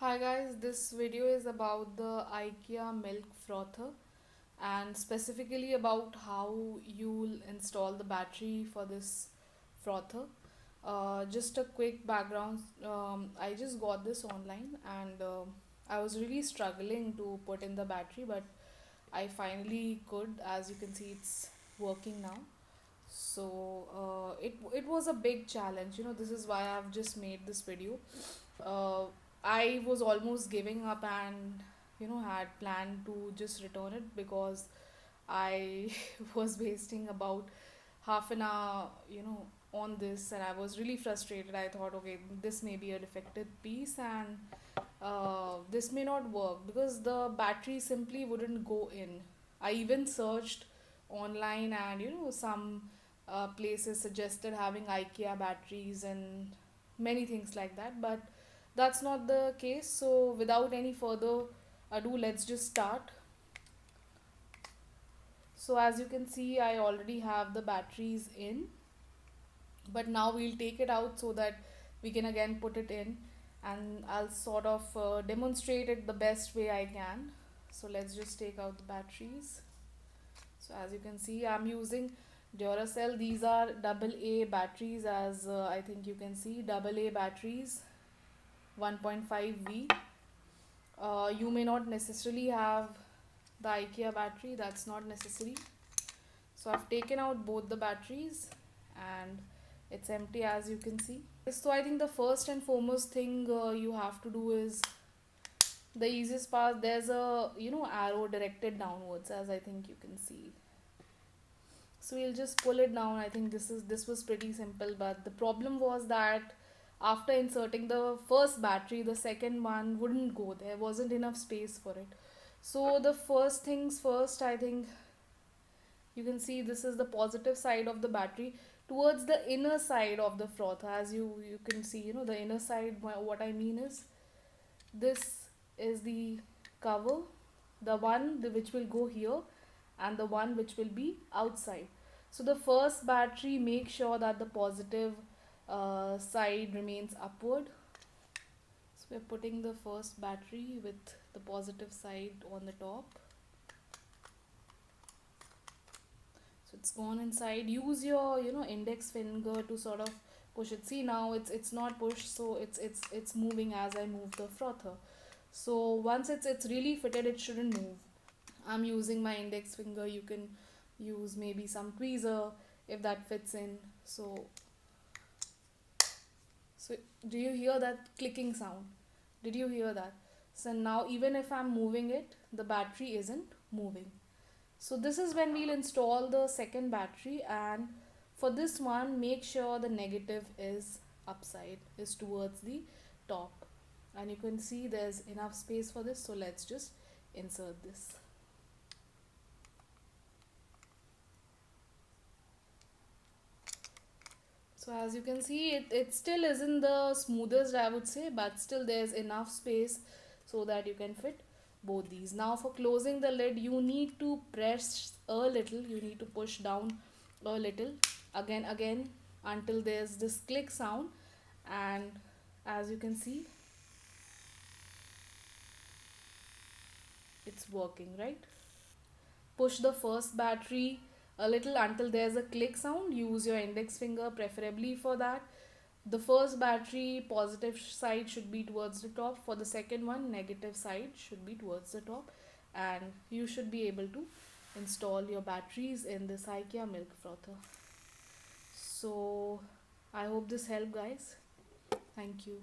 Hi guys, this video is about the IKEA Milk Frother and specifically about how you'll install the battery for this frother. Just a quick background, I just got this online and I was really struggling to put in the battery, but I finally could. As you can see, it's working now. So it was a big challenge. This is why I've just made this video. uh, I was almost giving up and had planned to just return it because I was wasting about half an hour on this, and I was really frustrated. I thought, okay, this may be a defective piece, and this may not work because the battery simply wouldn't go in. I even searched online, and some places suggested having IKEA batteries and many things like that, but that's not the case. So without any further ado, let's just start. So as you can see, I already have the batteries in, but now we'll take it out so that we can again put it in, and I'll sort of demonstrate it the best way I can. So let's just take out the batteries. So as you can see, I'm using Duracell. These are AA batteries, as I think you can see, AA batteries, 1.5V. You may not necessarily have the IKEA battery, that's not necessary. So I've taken out both the batteries and it's empty, as you can see. So I think the first and foremost thing you have to do is the easiest part. There's a arrow directed downwards, as I think you can see. So we'll just pull it down. I think this was pretty simple, but the problem was that after inserting the first battery, the second one wouldn't go. There wasn't enough space for it. So the first things first, I think you can see this is the positive side of the battery towards the inner side of the froth. As you can see, the inner side. What I mean is, this is the cover, the one which will go here, and the one which will be outside. So the first battery, make sure that the positive side remains upward. So we're putting the first battery with the positive side on the top. So it's gone inside. Use your index finger to sort of push it. See, now it's not pushed, so it's moving as I move the frother. So once it's really fitted, it shouldn't move. I'm using my index finger. You can use maybe some tweezer if that fits in. So do you hear that clicking sound? Did you hear that? So now even if I'm moving it, the battery isn't moving. So this is when we'll install the second battery, and for this one, make sure the negative is upside, is towards the top. And you can see there's enough space for this, so let's just insert this. So as you can see, it still isn't the smoothest, I would say, but still there's enough space so that you can fit both these. Now for closing the lid, you need to press a little, you need to push down a little, again until there's this click sound, and as you can see, it's working, right? Push the first battery a little until there's a click sound. Use your index finger preferably for that. The first battery positive side should be towards the top. For the second one, negative side should be towards the top, and you should be able to install your batteries in this IKEA milk frother. So I hope this helped, guys. Thank you.